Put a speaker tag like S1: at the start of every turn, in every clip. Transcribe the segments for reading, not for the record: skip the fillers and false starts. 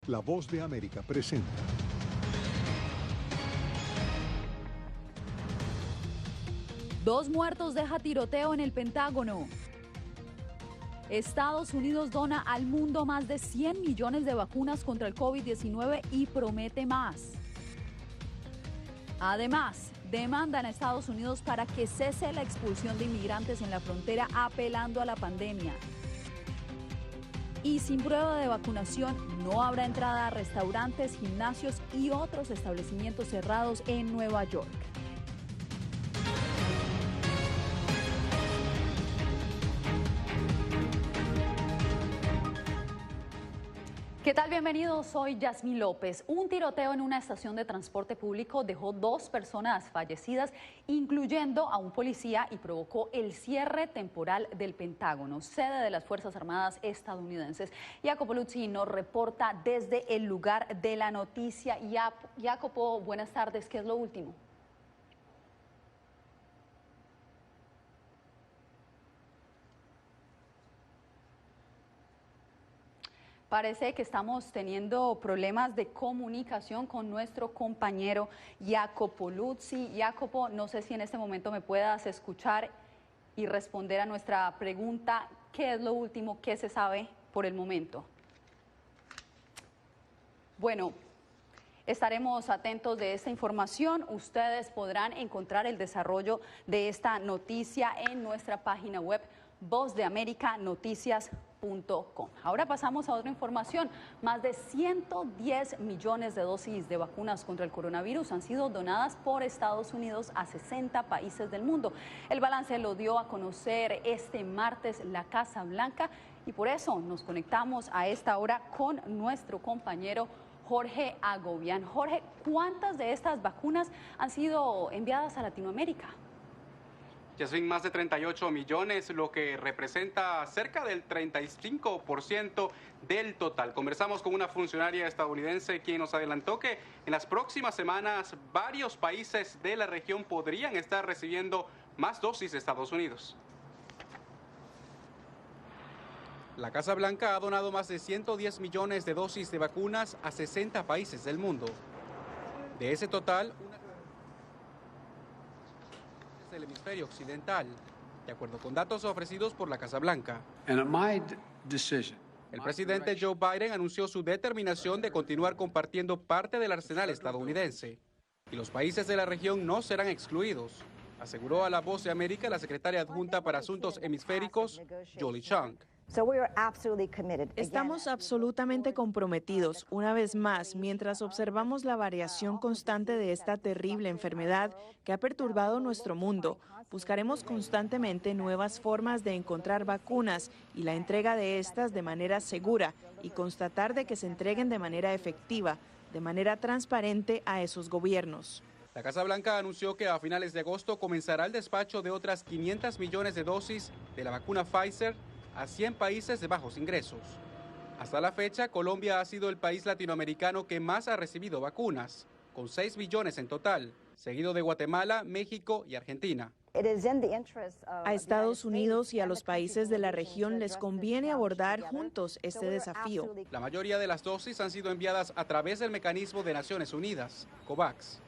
S1: La Voz de América presenta.
S2: Dos muertos deja tiroteo en el Pentágono. Estados Unidos dona al mundo más de 100 millones de vacunas contra el COVID-19 y promete más. Además, demandan a Estados Unidos para que cese la expulsión de inmigrantes en la frontera, apelando a la pandemia. Y sin prueba de vacunación, no habrá entrada a restaurantes, gimnasios y otros establecimientos cerrados en Nueva York. ¿Qué tal? Bienvenidos, soy Yasmín López. Un tiroteo en una estación de transporte público dejó 2 personas fallecidas, incluyendo a un policía, y provocó el cierre temporal del Pentágono, sede de las Fuerzas Armadas estadounidenses. Jacopo Luzzi nos reporta desde el lugar de la noticia. Jacopo, buenas tardes. ¿Qué es lo último? Parece que estamos teniendo problemas de comunicación con nuestro compañero Jacopo Luzzi. Jacopo, no sé si en este momento me puedas escuchar y responder a nuestra pregunta. ¿Qué es lo último que se sabe por el momento? Bueno, estaremos atentos de esta información. Ustedes podrán encontrar el desarrollo de esta noticia en nuestra página web vozdeamericanoticias.com. Ahora pasamos a otra información. Más de 110 millones de dosis de vacunas contra el coronavirus han sido donadas por Estados Unidos a 60 países del mundo. El balance lo dio a conocer este martes la Casa Blanca y por eso nos conectamos a esta hora con nuestro compañero Jorge Agobián. Jorge, ¿cuántas de estas vacunas han sido enviadas a Latinoamérica?
S3: Yasmín, más de 38 millones, lo que representa cerca del 35% del total. Conversamos con una funcionaria estadounidense quien nos adelantó que en las próximas semanas varios países de la región podrían estar recibiendo más dosis de Estados Unidos. La Casa Blanca ha donado más de 110 millones de dosis de vacunas a 60 países del mundo. De ese total, del hemisferio occidental, de acuerdo con datos ofrecidos por la Casa Blanca. El presidente Joe Biden anunció su determinación de continuar compartiendo parte del arsenal estadounidense y los países de la región no serán excluidos, aseguró a La Voz de América la secretaria adjunta para Asuntos Hemisféricos, Julie Chung.
S4: Estamos absolutamente comprometidos, una vez más, mientras observamos la variación constante de esta terrible enfermedad que ha perturbado nuestro mundo. Buscaremos constantemente nuevas formas de encontrar vacunas y la entrega de estas de manera segura y constatar de que se entreguen de manera efectiva, de manera transparente a esos gobiernos.
S3: La Casa Blanca anunció que a finales de agosto comenzará el despacho de otras 500 millones de dosis de la vacuna Pfizer a 100 países de bajos ingresos. Hasta la fecha, Colombia ha sido el país latinoamericano que más ha recibido vacunas, con 6 billones en total, seguido de Guatemala, México y Argentina.
S4: A Estados Unidos y a los países de la región les conviene abordar juntos este desafío.
S3: La mayoría de las dosis han sido enviadas a través del mecanismo de Naciones Unidas, COVAX.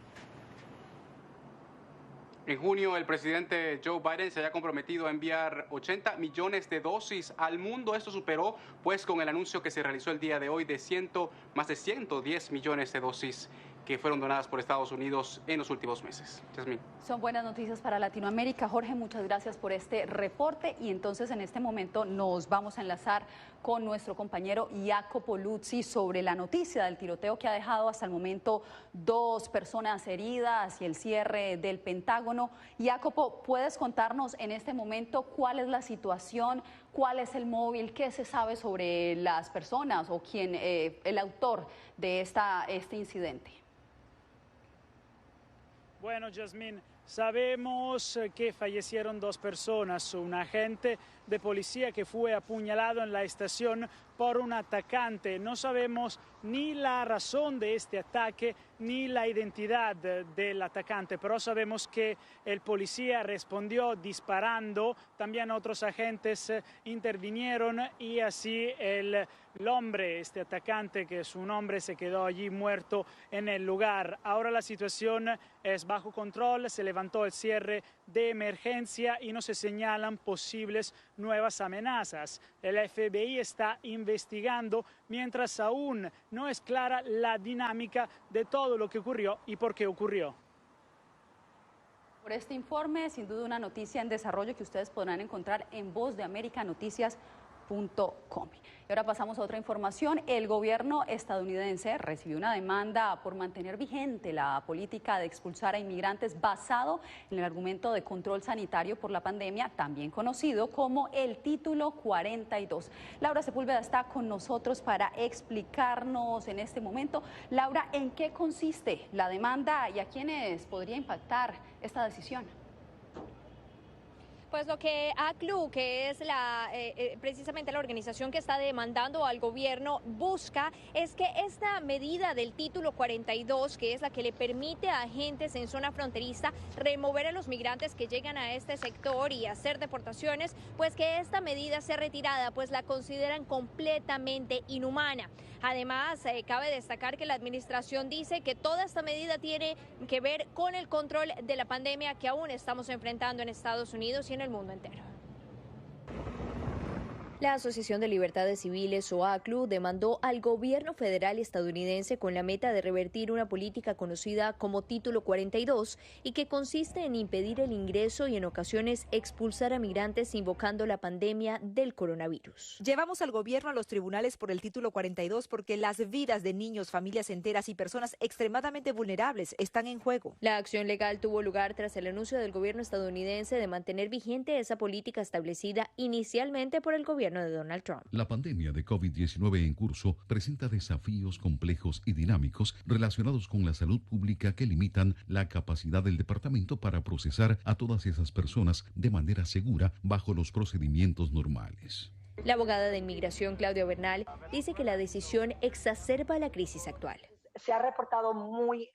S3: En junio, el presidente Joe Biden se había comprometido a enviar 80 millones de dosis al mundo. Esto superó, pues, con el anuncio que se realizó el día de hoy de más de 110 millones de dosis que fueron donadas por Estados Unidos en los últimos meses. Yasmín.
S2: Son buenas noticias para Latinoamérica. Jorge, muchas gracias por este reporte. Y entonces en este momento nos vamos a enlazar con nuestro compañero Jacopo Luzzi sobre la noticia del tiroteo que ha dejado hasta el momento 2 personas heridas y el cierre del Pentágono. Jacopo, ¿puedes contarnos en este momento cuál es la situación, cuál es el móvil, qué se sabe sobre las personas o quién, el autor de este incidente?
S5: Bueno, Yasmín, sabemos que fallecieron 2 personas, un agente
S1: de policía que fue apuñalado en la estación por un atacante. No sabemos ni la razón de este ataque ni la identidad del atacante, pero sabemos que el policía respondió disparando, también otros agentes intervinieron y así el hombre, este atacante, que es un hombre, se quedó allí muerto en el lugar. Ahora la situación es bajo control, se levantó el cierre de emergencia y no se señalan posibles nuevas amenazas. El FBI está investigando, mientras aún no es clara la dinámica de todo lo que ocurrió y por qué ocurrió.
S2: Por este informe, sin duda una noticia en desarrollo que ustedes podrán encontrar en vozdeamericanoticias.com. Y ahora pasamos a otra información. El gobierno estadounidense recibió una demanda por mantener vigente la política de expulsar a inmigrantes basado en el argumento de control sanitario por la pandemia, también conocido como el Título 42. Laura Sepúlveda está con nosotros para explicarnos en este momento. Laura, ¿en qué consiste la demanda y a quiénes podría impactar esta decisión?
S5: Pues lo que ACLU, que es precisamente la organización que está demandando al gobierno, busca es que esta medida del Título 42, que es la que le permite a agentes en zona fronteriza remover a los migrantes que llegan a este sector y hacer deportaciones, pues que esta medida sea retirada, pues la consideran completamente inhumana. Además, cabe destacar que la administración dice que toda esta medida tiene que ver con el control de la pandemia que aún estamos enfrentando en Estados Unidos y en el mundo entero. La Asociación de Libertades Civiles, o ACLU, demandó al gobierno federal estadounidense con la meta de revertir una política conocida como Título 42 y que consiste en impedir el ingreso y en ocasiones expulsar a migrantes invocando la pandemia del coronavirus.
S6: Llevamos al gobierno a los tribunales por el Título 42 porque las vidas de niños, familias enteras y personas extremadamente vulnerables están en juego.
S5: La acción legal tuvo lugar tras el anuncio del gobierno estadounidense de mantener vigente esa política establecida inicialmente por el gobierno de Donald Trump.
S7: La pandemia de COVID-19 en curso presenta desafíos complejos y dinámicos relacionados con la salud pública que limitan la capacidad del departamento para procesar a todas esas personas de manera segura bajo los procedimientos normales.
S5: La abogada de inmigración, Claudia Bernal, dice que la decisión exacerba la crisis actual.
S8: Se ha reportado muy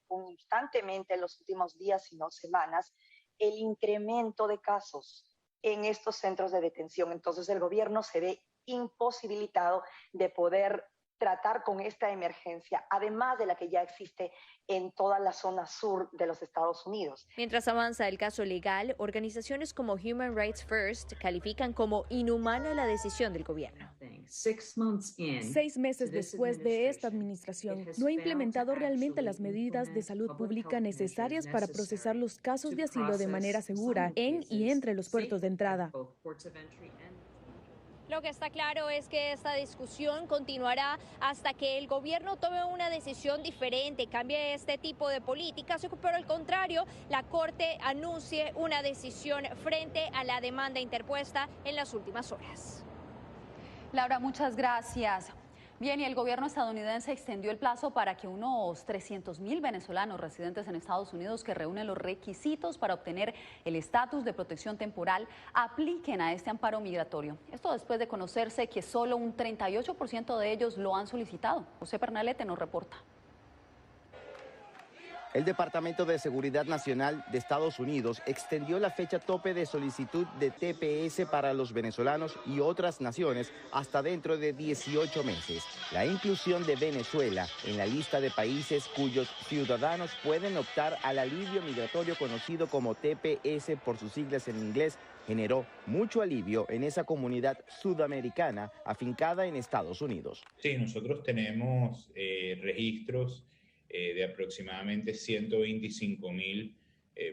S8: constantemente en los últimos días, si no semanas, el incremento de casos en estos centros de detención. Entonces el gobierno se ve imposibilitado de poder tratar con esta emergencia, además de la que ya existe en toda la zona sur de los Estados Unidos.
S5: Mientras avanza el caso legal, organizaciones como Human Rights First califican como inhumana la decisión del gobierno.
S9: 6 meses después de esta administración, no ha implementado realmente las medidas de salud pública necesarias para procesar los casos de asilo de manera segura en y entre los puertos de entrada.
S5: Lo que está claro es que esta discusión continuará hasta que el gobierno tome una decisión diferente, cambie este tipo de políticas, o por el contrario, la Corte anuncie una decisión frente a la demanda interpuesta en las últimas horas.
S2: Laura, muchas gracias. Bien, y el gobierno estadounidense extendió el plazo para que unos 300.000 venezolanos residentes en Estados Unidos que reúnen los requisitos para obtener el estatus de protección temporal apliquen a este amparo migratorio. Esto después de conocerse que solo un 38% de ellos lo han solicitado. José Pernalete nos reporta.
S10: El Departamento de Seguridad Nacional de Estados Unidos extendió la fecha tope de solicitud de TPS para los venezolanos y otras naciones hasta dentro de 18 meses. La inclusión de Venezuela en la lista de países cuyos ciudadanos pueden optar al alivio migratorio conocido como TPS por sus siglas en inglés generó mucho alivio en esa comunidad sudamericana afincada en Estados Unidos.
S11: Sí, nosotros tenemos registros de aproximadamente 125.000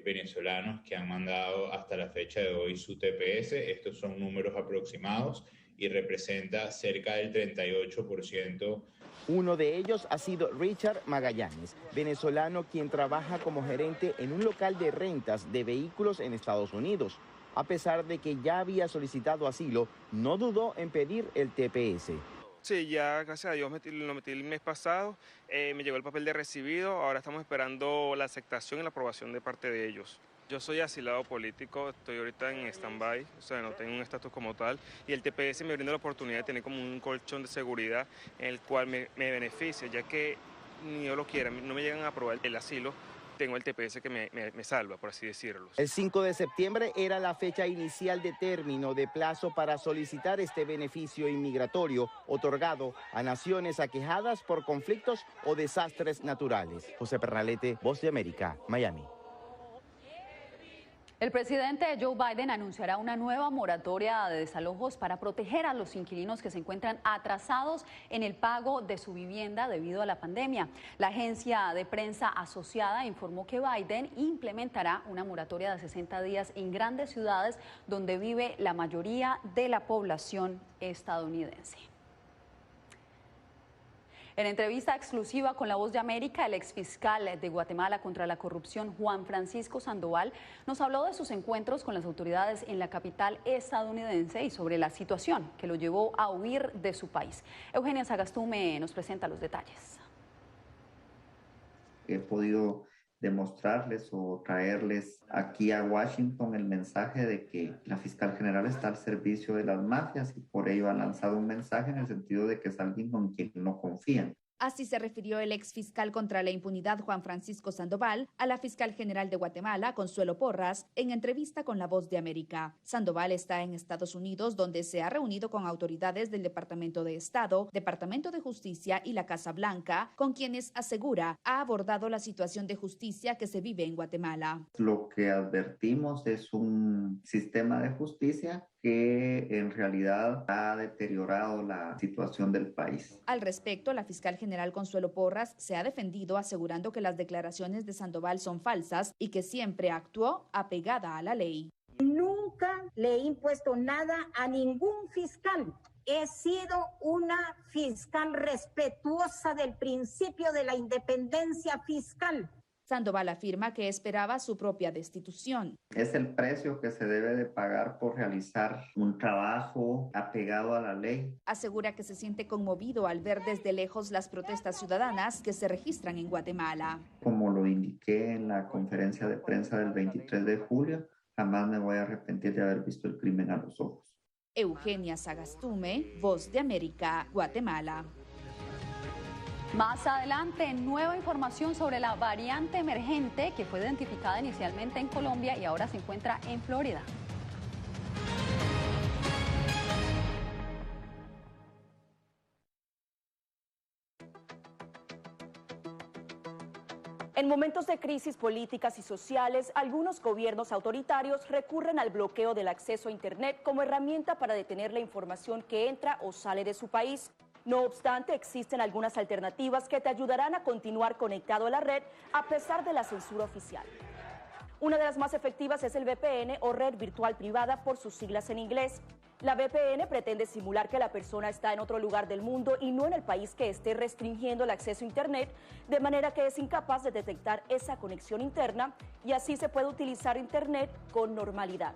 S11: venezolanos que han mandado hasta la fecha de hoy su TPS. Estos son números aproximados y representa cerca del 38%.
S10: Uno de ellos ha sido Richard Magallanes, venezolano quien trabaja como gerente en un local de rentas de vehículos en Estados Unidos. A pesar de que ya había solicitado asilo, no dudó en pedir el TPS.
S12: Sí, ya gracias a Dios lo metí el mes pasado, me llegó el papel de recibido, ahora estamos esperando la aceptación y la aprobación de parte de ellos. Yo soy asilado político, estoy ahorita en stand-by, o sea, no tengo un estatus como tal, y el TPS me brinda la oportunidad de tener como un colchón de seguridad en el cual me beneficia, ya que ni yo lo quiera, no me llegan a aprobar el asilo, tengo el TPS que me salva, por así decirlo.
S10: El 5 de septiembre era la fecha inicial de término de plazo para solicitar este beneficio inmigratorio otorgado a naciones aquejadas por conflictos o desastres naturales. José Pernalete, Voz de América, Miami.
S2: El presidente Joe Biden anunciará una nueva moratoria de desalojos para proteger a los inquilinos que se encuentran atrasados en el pago de su vivienda debido a la pandemia. La agencia de prensa asociada informó que Biden implementará una moratoria de 60 días en grandes ciudades donde vive la mayoría de la población estadounidense. En entrevista exclusiva con La Voz de América, el exfiscal de Guatemala contra la corrupción, Juan Francisco Sandoval, nos habló de sus encuentros con las autoridades en la capital estadounidense y sobre la situación que lo llevó a huir de su país. Eugenia Sagastume nos presenta los detalles.
S13: He podido demostrarles o traerles aquí a Washington el mensaje de que la fiscal general está al servicio de las mafias y por ello ha lanzado un mensaje en el sentido de que es alguien con quien no confían.
S14: Así se refirió el exfiscal contra la impunidad Juan Francisco Sandoval a la fiscal general de Guatemala, Consuelo Porras, en entrevista con La Voz de América. Sandoval está en Estados Unidos, donde se ha reunido con autoridades del Departamento de Estado, Departamento de Justicia y la Casa Blanca, con quienes asegura ha abordado la situación de justicia que se vive en Guatemala.
S13: Lo que advertimos es un sistema de justicia que en realidad ha deteriorado la situación del país.
S14: Al respecto, la fiscal general Consuelo Porras se ha defendido asegurando que las declaraciones de Sandoval son falsas y que siempre actuó apegada a la ley.
S15: Nunca le he impuesto nada a ningún fiscal. He sido una fiscal respetuosa del principio de la independencia fiscal.
S14: Sandoval afirma que esperaba su propia destitución.
S13: Es el precio que se debe de pagar por realizar un trabajo apegado a la ley.
S14: Asegura que se siente conmovido al ver desde lejos las protestas ciudadanas que se registran en Guatemala.
S13: Como lo indiqué en la conferencia de prensa del 23 de julio, jamás me voy a arrepentir de haber visto el crimen a los ojos.
S14: Eugenia Sagastume, Voz de América, Guatemala.
S2: Más adelante, nueva información sobre la variante emergente que fue identificada inicialmente en Colombia y ahora se encuentra en Florida.
S16: En momentos de crisis políticas y sociales, algunos gobiernos autoritarios recurren al bloqueo del acceso a Internet como herramienta para detener la información que entra o sale de su país. No obstante, existen algunas alternativas que te ayudarán a continuar conectado a la red a pesar de la censura oficial. Una de las más efectivas es el VPN o red virtual privada por sus siglas en inglés. La VPN pretende simular que la persona está en otro lugar del mundo y no en el país que esté restringiendo el acceso a Internet, de manera que es incapaz de detectar esa conexión interna y así se puede utilizar Internet con normalidad.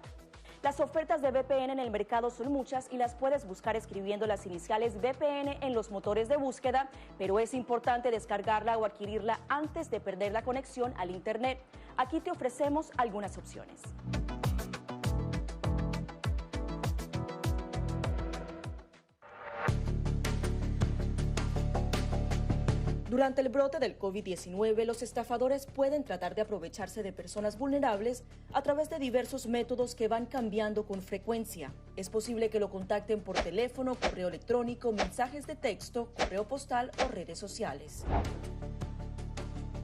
S16: Las ofertas de VPN en el mercado son muchas y las puedes buscar escribiendo las iniciales VPN en los motores de búsqueda, pero es importante descargarla o adquirirla antes de perder la conexión al Internet. Aquí te ofrecemos algunas opciones. Durante el brote del COVID-19, los estafadores pueden tratar de aprovecharse de personas vulnerables a través de diversos métodos que van cambiando con frecuencia. Es posible que lo contacten por teléfono, correo electrónico, mensajes de texto, correo postal o redes sociales.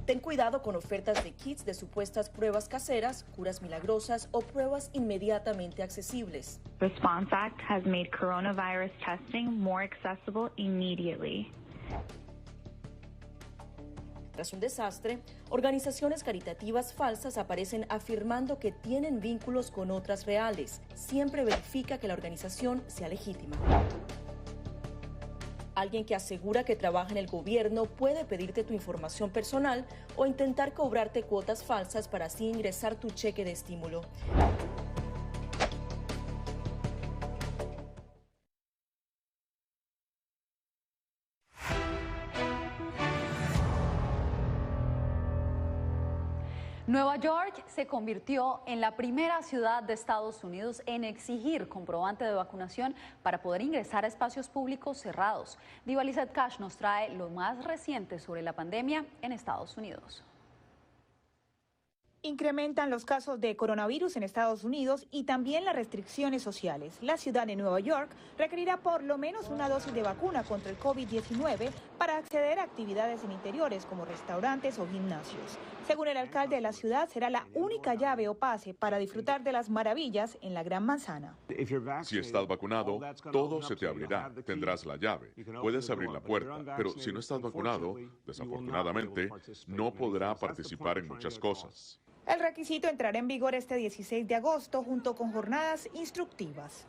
S16: Ten cuidado con ofertas de kits de supuestas pruebas caseras, curas milagrosas o pruebas inmediatamente accesibles.
S17: Response Act has made coronavirus testing more accessible immediately.
S16: Tras un desastre, organizaciones caritativas falsas aparecen afirmando que tienen vínculos con otras reales. Siempre verifica que la organización sea legítima. Alguien que asegura que trabaja en el gobierno puede pedirte tu información personal o intentar cobrarte cuotas falsas para así ingresar tu cheque de estímulo.
S2: Nueva York se convirtió en la primera ciudad de Estados Unidos en exigir comprobante de vacunación para poder ingresar a espacios públicos cerrados. Diva Lizeth Cash nos trae lo más reciente sobre la pandemia en Estados Unidos.
S18: Incrementan los casos de coronavirus en Estados Unidos y también las restricciones sociales. La ciudad de Nueva York requerirá por lo menos una dosis de vacuna contra el COVID-19 para acceder a actividades en interiores como restaurantes o gimnasios. Según el alcalde de la ciudad, será la única llave o pase para disfrutar de las maravillas en la Gran Manzana.
S19: Si estás vacunado, todo se te abrirá. Tendrás la llave. Puedes abrir la puerta, pero si no estás vacunado, desafortunadamente, no podrá participar en muchas cosas.
S18: El requisito entrará en vigor este 16 de agosto junto con jornadas instructivas.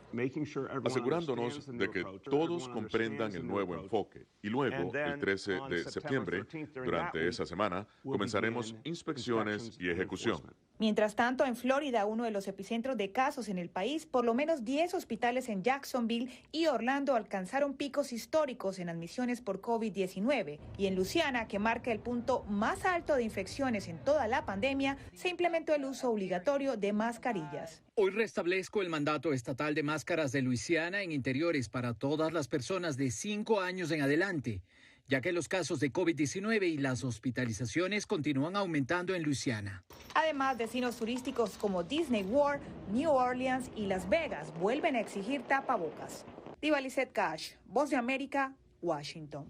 S19: Asegurándonos de que todos comprendan el nuevo enfoque. Y luego, el 13 de septiembre, durante esa semana, comenzaremos inspecciones y ejecución.
S18: Mientras tanto, en Florida, uno de los epicentros de casos en el país, por lo menos 10 hospitales en Jacksonville y Orlando alcanzaron picos históricos en admisiones por COVID-19. Y en Luisiana, que marca el punto más alto de infecciones en toda la pandemia, se implementó el uso obligatorio de mascarillas.
S20: Hoy restablezco el mandato estatal de máscaras de Luisiana en interiores para todas las personas de 5 años en adelante, ya que los casos de COVID-19 y las hospitalizaciones continúan aumentando en Luisiana.
S18: Además, destinos turísticos como Disney World, New Orleans y Las Vegas vuelven a exigir tapabocas. Diva Lizeth Cash, Voz de América, Washington.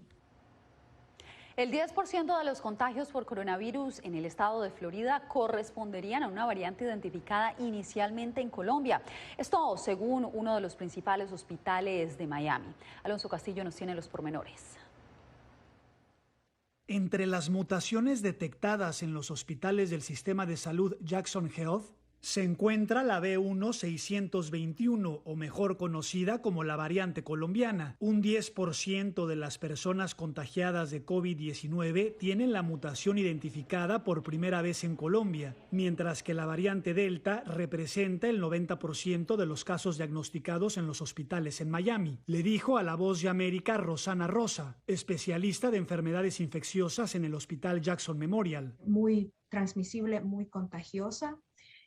S2: El 10% de los contagios por coronavirus en el estado de Florida corresponderían a una variante identificada inicialmente en Colombia. Esto según uno de los principales hospitales de Miami. Alonso Castillo nos tiene los pormenores.
S21: Entre las mutaciones detectadas en los hospitales del sistema de salud Jackson Health, se encuentra la B1621, o mejor conocida como la variante colombiana. Un 10% de las personas contagiadas de COVID-19 tienen la mutación identificada por primera vez en Colombia, mientras que la variante Delta representa el 90% de los casos diagnosticados en los hospitales en Miami. Le dijo a La Voz de América Rosana Rosa, especialista de enfermedades infecciosas en el Hospital Jackson Memorial.
S22: Muy transmisible, muy contagiosa.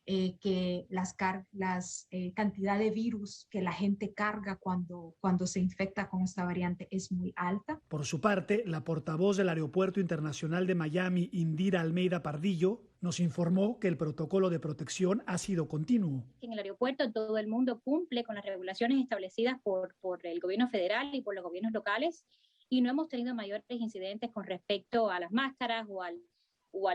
S22: Que cantidad de virus que la gente carga cuando se infecta con esta variante es muy alta.
S21: Por su parte, la portavoz del Aeropuerto Internacional de Miami, Indira Almeida Pardillo, nos informó que el protocolo de protección ha sido continuo.
S23: En el aeropuerto todo el mundo cumple con las regulaciones establecidas por el gobierno federal y por los gobiernos locales y no hemos tenido mayores incidentes con respecto a las máscaras o al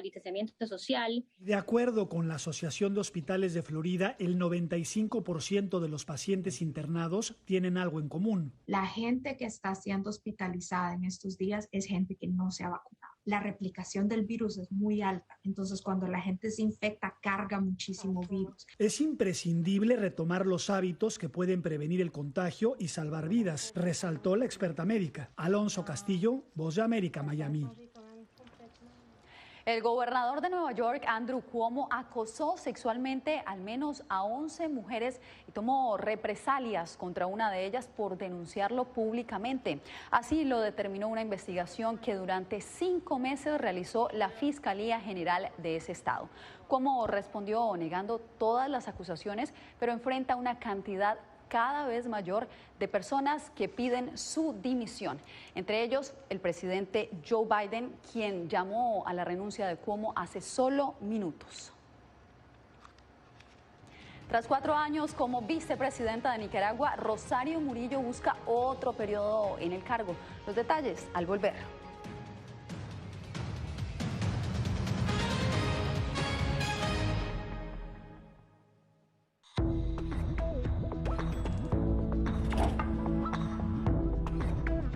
S23: distanciamiento social.
S21: De acuerdo con la Asociación de Hospitales de Florida, el 95% de los pacientes internados tienen algo en común.
S22: La gente que está siendo hospitalizada en estos días es gente que no se ha vacunado. La replicación del virus es muy alta, entonces cuando la gente se infecta carga muchísimo virus.
S21: Es imprescindible retomar los hábitos que pueden prevenir el contagio y salvar vidas, resaltó la experta médica. Alonso Castillo, Voz de América, Miami.
S2: El gobernador de Nueva York, Andrew Cuomo, acosó sexualmente al menos a 11 mujeres y tomó represalias contra una de ellas por denunciarlo públicamente. Así lo determinó una investigación que durante 5 meses realizó la Fiscalía General de ese estado. Cuomo respondió negando todas las acusaciones, pero enfrenta una cantidad cada vez mayor de personas que piden su dimisión. Entre ellos, el presidente Joe Biden, quien llamó a la renuncia de Cuomo hace solo minutos. Tras 4 años como vicepresidenta de Nicaragua, Rosario Murillo busca otro periodo en el cargo. Los detalles al volver.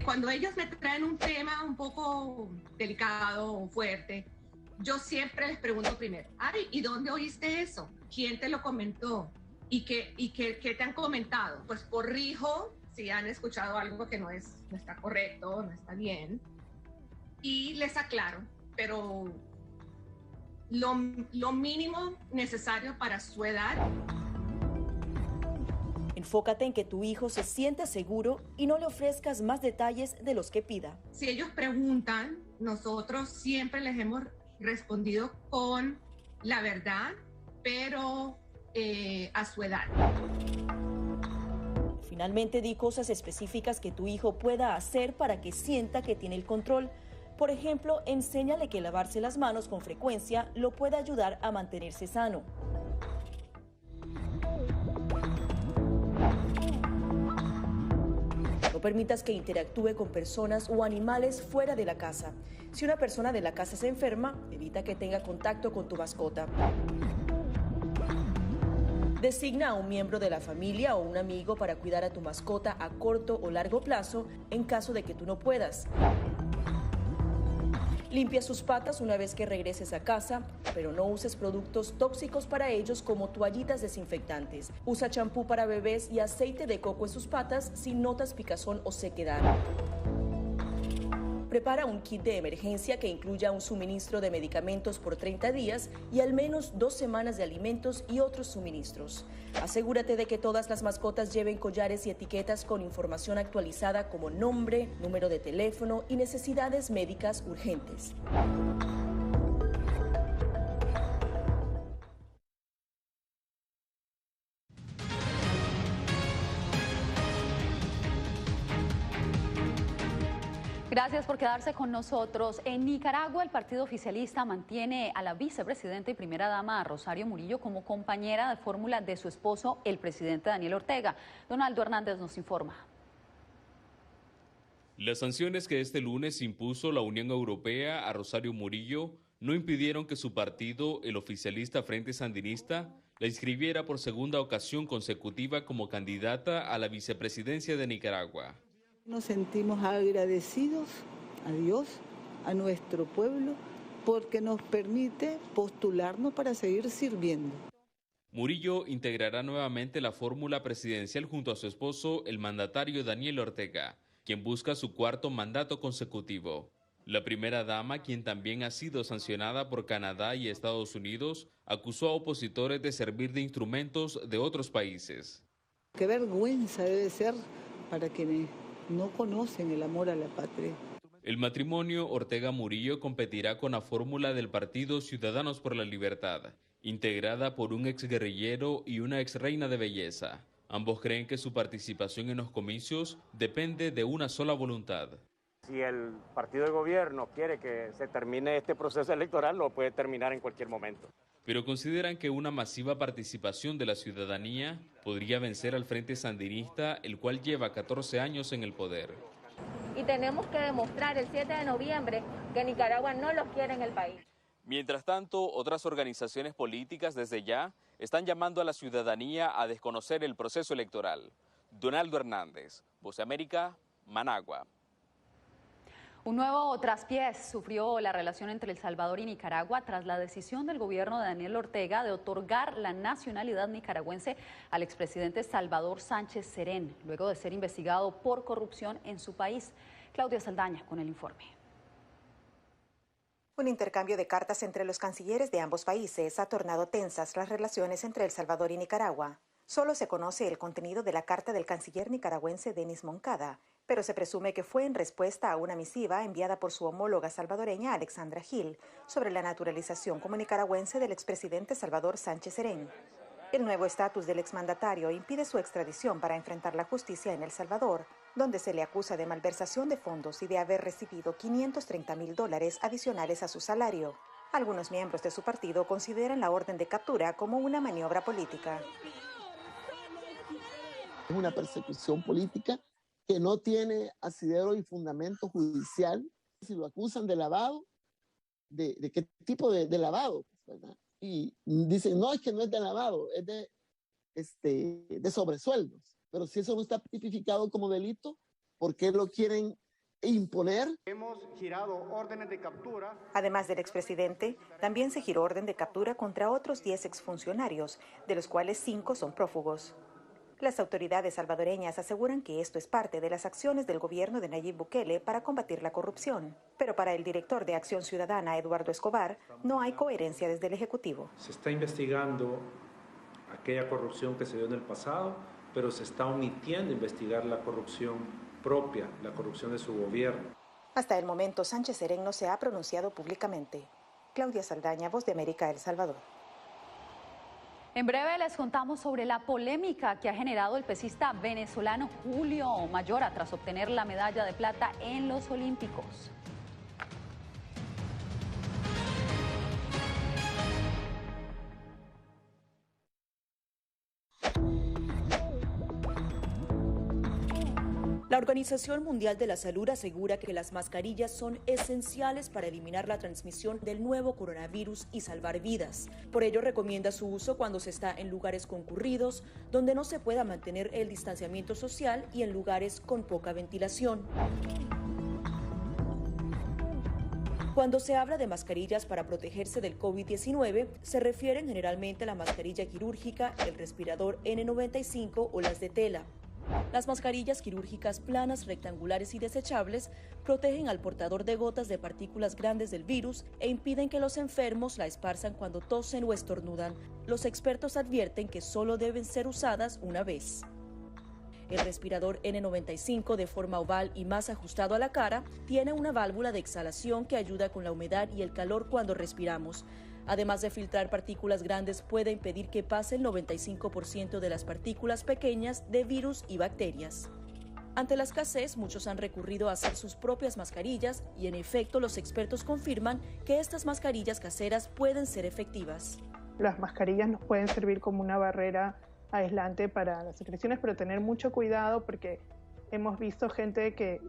S24: Cuando ellos me traen un tema un poco delicado o fuerte, yo siempre les pregunto primero, Ari, ¿y dónde oíste eso? ¿Quién te lo comentó? ¿Y qué te han comentado? Pues corrijo si han escuchado algo que no está correcto, no está bien, y les aclaro, pero lo mínimo necesario para su edad.
S16: Enfócate en que tu hijo se sienta seguro y no le ofrezcas más detalles de los que pida.
S24: Si ellos preguntan, nosotros siempre les hemos respondido con la verdad, pero a su edad.
S16: Finalmente, di cosas específicas que tu hijo pueda hacer para que sienta que tiene el control. Por ejemplo, enséñale que lavarse las manos con frecuencia lo puede ayudar a mantenerse sano. No permitas que interactúe con personas o animales fuera de la casa. Si una persona de la casa se enferma, evita que tenga contacto con tu mascota. Designa a un miembro de la familia o un amigo para cuidar a tu mascota a corto o largo plazo en caso de que tú no puedas. Limpia sus patas una vez que regreses a casa, pero no uses productos tóxicos para ellos como toallitas desinfectantes. Usa champú para bebés y aceite de coco en sus patas si notas picazón o sequedad. Prepara un kit de emergencia que incluya un suministro de medicamentos por 30 días y al menos 2 semanas de alimentos y otros suministros. Asegúrate de que todas las mascotas lleven collares y etiquetas con información actualizada como nombre, número de teléfono y necesidades médicas urgentes.
S2: Gracias por quedarse con nosotros. En Nicaragua, el partido oficialista mantiene a la vicepresidenta y primera dama Rosario Murillo como compañera de fórmula de su esposo, el presidente Daniel Ortega. Donaldo Hernández nos informa.
S1: Las sanciones que este lunes impuso la Unión Europea a Rosario Murillo no impidieron que su partido, el oficialista Frente Sandinista, la inscribiera por segunda ocasión consecutiva como candidata a la vicepresidencia de Nicaragua.
S3: Nos sentimos agradecidos a Dios, a nuestro pueblo, porque nos permite postularnos para seguir sirviendo.
S1: Murillo integrará nuevamente la fórmula presidencial junto a su esposo, el mandatario Daniel Ortega, quien busca su 4º mandato consecutivo. La primera dama, quien también ha sido sancionada por Canadá y Estados Unidos, acusó a opositores de servir de instrumentos de otros países.
S3: Qué vergüenza debe ser para quienes no conocen el amor a la patria.
S1: El matrimonio Ortega-Murillo competirá con la fórmula del partido Ciudadanos por la Libertad, integrada por un exguerrillero y una exreina de belleza. Ambos creen que su participación en los comicios depende de una sola voluntad.
S4: Si el partido de gobierno quiere que se termine este proceso electoral, lo puede terminar en cualquier momento.
S1: Pero consideran que una masiva participación de la ciudadanía podría vencer al Frente Sandinista, el cual lleva 14 años en el poder.
S6: Y tenemos que demostrar el 7 de noviembre que Nicaragua no los quiere en el país.
S1: Mientras tanto, otras organizaciones políticas desde ya están llamando a la ciudadanía a desconocer el proceso electoral. Donaldo Hernández, Voz de América, Managua.
S2: Un nuevo traspiés sufrió la relación entre El Salvador y Nicaragua tras la decisión del gobierno de Daniel Ortega de otorgar la nacionalidad nicaragüense al expresidente Salvador Sánchez Serén, luego de ser investigado por corrupción en su país. Claudia Saldaña con el informe.
S25: Un intercambio de cartas entre los cancilleres de ambos países ha tornado tensas las relaciones entre El Salvador y Nicaragua. Solo se conoce el contenido de la carta del canciller nicaragüense Denis Moncada, pero se presume que fue en respuesta a una misiva enviada por su homóloga salvadoreña Alexandra Gil sobre la naturalización como nicaragüense del expresidente Salvador Sánchez Serén. El nuevo estatus del exmandatario impide su extradición para enfrentar la justicia en El Salvador, donde se le acusa de malversación de fondos y de haber recibido $530,000 adicionales a su salario. Algunos miembros de su partido consideran la orden de captura como una maniobra política.
S26: Es una persecución política que no tiene asidero y fundamento judicial. Si lo acusan de lavado, ¿de qué tipo de lavado? ¿Verdad? Y dicen, no, es que no es de lavado, es de sobresueldos. Pero si eso no está tipificado como delito, ¿por qué lo quieren imponer?
S27: Hemos girado órdenes de captura.
S25: Además del expresidente, también se giró orden de captura contra otros 10 exfuncionarios, de los cuales 5 son prófugos. Las autoridades salvadoreñas aseguran que esto es parte de las acciones del gobierno de Nayib Bukele para combatir la corrupción. Pero para el director de Acción Ciudadana, Eduardo Escobar, no hay coherencia desde el Ejecutivo.
S28: Se está investigando aquella corrupción que se dio en el pasado, pero se está omitiendo investigar la corrupción propia, la corrupción de su gobierno.
S25: Hasta el momento, Sánchez Serén no se ha pronunciado públicamente. Claudia Saldaña, Voz de América, El Salvador.
S2: En breve les contamos sobre la polémica que ha generado el pesista venezolano Julio Mayora tras obtener la medalla de plata en los Olímpicos.
S16: La Organización Mundial de la Salud asegura que las mascarillas son esenciales para eliminar la transmisión del nuevo coronavirus y salvar vidas. Por ello, recomienda su uso cuando se está en lugares concurridos, donde no se pueda mantener el distanciamiento social y en lugares con poca ventilación. Cuando se habla de mascarillas para protegerse del COVID-19, se refieren generalmente a la mascarilla quirúrgica, el respirador N95 o las de tela. Las mascarillas quirúrgicas planas, rectangulares y desechables protegen al portador de gotas de partículas grandes del virus e impiden que los enfermos la esparzan cuando tosen o estornudan. Los expertos advierten que solo deben ser usadas una vez. El respirador N95, de forma oval y más ajustado a la cara, tiene una válvula de exhalación que ayuda con la humedad y el calor cuando respiramos. Además de filtrar partículas grandes, puede impedir que pase el 95% de las partículas pequeñas de virus y bacterias. Ante la escasez, muchos han recurrido a hacer sus propias mascarillas y, en efecto, los expertos confirman que estas mascarillas caseras pueden ser efectivas.
S5: Las mascarillas nos pueden servir como una barrera aislante para las secreciones, pero tener mucho cuidado porque hemos visto gente que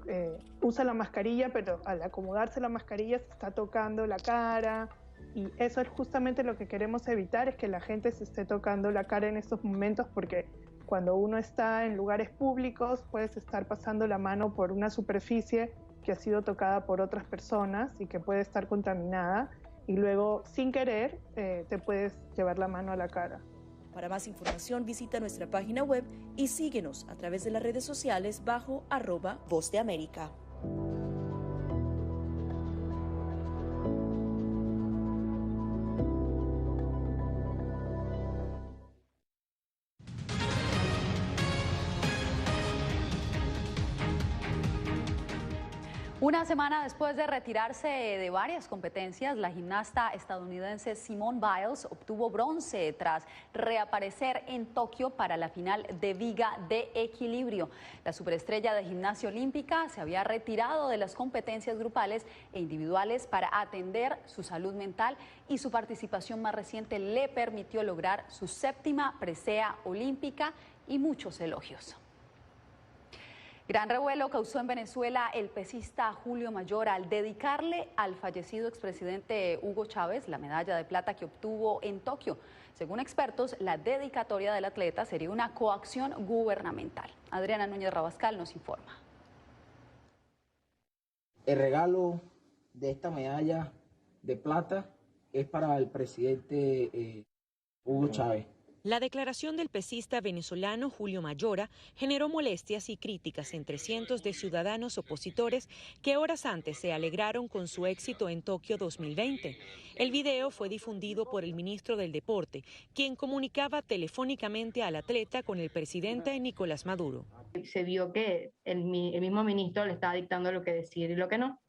S5: usa la mascarilla, pero al acomodarse la mascarilla se está tocando la cara. Y eso es justamente lo que queremos evitar, es que la gente se esté tocando la cara en estos momentos, porque cuando uno está en lugares públicos puedes estar pasando la mano por una superficie que ha sido tocada por otras personas y que puede estar contaminada y luego sin querer te puedes llevar la mano a la cara.
S16: Para más información visita nuestra página web y síguenos a través de las redes sociales bajo @Voz de América.
S2: Una semana después de retirarse de varias competencias, la gimnasta estadounidense Simone Biles obtuvo bronce tras reaparecer en Tokio para la final de viga de equilibrio. La superestrella de gimnasia olímpica se había retirado de las competencias grupales e individuales para atender su salud mental y su participación más reciente le permitió lograr su 7ª presea olímpica y muchos elogios. Gran revuelo causó en Venezuela el pesista Julio Mayora al dedicarle al fallecido expresidente Hugo Chávez la medalla de plata que obtuvo en Tokio. Según expertos, la dedicatoria del atleta sería una coacción gubernamental. Adriana Núñez Rabascal nos informa.
S7: El regalo de esta medalla de plata es para el presidente Hugo Chávez.
S8: La declaración del pesista venezolano Julio Mayora generó molestias y críticas entre cientos de ciudadanos opositores que horas antes se alegraron con su éxito en Tokio 2020. El video fue difundido por el ministro del Deporte, quien comunicaba telefónicamente al atleta con el presidente Nicolás Maduro.
S9: Se vio que el mismo ministro le estaba dictando lo que decir y lo que no.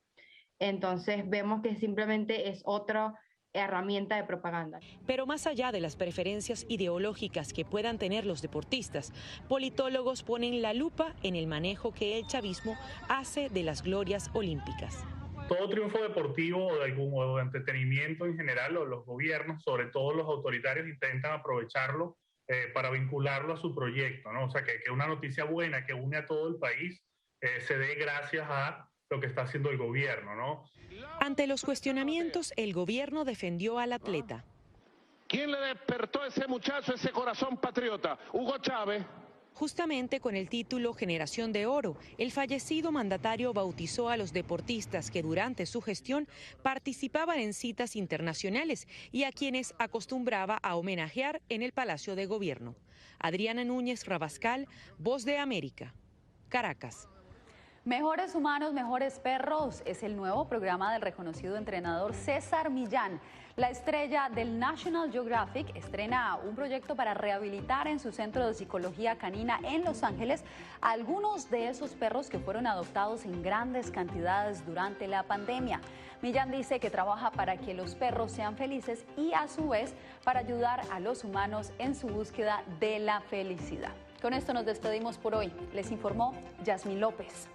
S9: Entonces vemos que simplemente es otra herramienta de propaganda.
S8: Pero más allá de las preferencias ideológicas que puedan tener los deportistas, politólogos ponen la lupa en el manejo que el chavismo hace de las glorias olímpicas.
S10: Todo triunfo deportivo o de entretenimiento en general, o los gobiernos, sobre todo los autoritarios, intentan aprovecharlo para vincularlo a su proyecto, ¿no? O sea, que una noticia buena que une a todo el país se dé gracias a lo que está haciendo el gobierno, ¿no?
S8: Ante los cuestionamientos, el gobierno defendió al atleta.
S11: ¿Quién le despertó a ese muchacho ese corazón patriota? Hugo Chávez.
S8: Justamente con el título Generación de Oro, el fallecido mandatario bautizó a los deportistas que durante su gestión participaban en citas internacionales y a quienes acostumbraba a homenajear en el Palacio de Gobierno. Adriana Núñez Rabascal, Voz de América, Caracas.
S2: Mejores humanos, mejores perros es el nuevo programa del reconocido entrenador César Millán. La estrella del National Geographic estrena un proyecto para rehabilitar en su centro de psicología canina en Los Ángeles a algunos de esos perros que fueron adoptados en grandes cantidades durante la pandemia. Millán dice que trabaja para que los perros sean felices y a su vez para ayudar a los humanos en su búsqueda de la felicidad. Con esto nos despedimos por hoy. Les informó Yasmín López.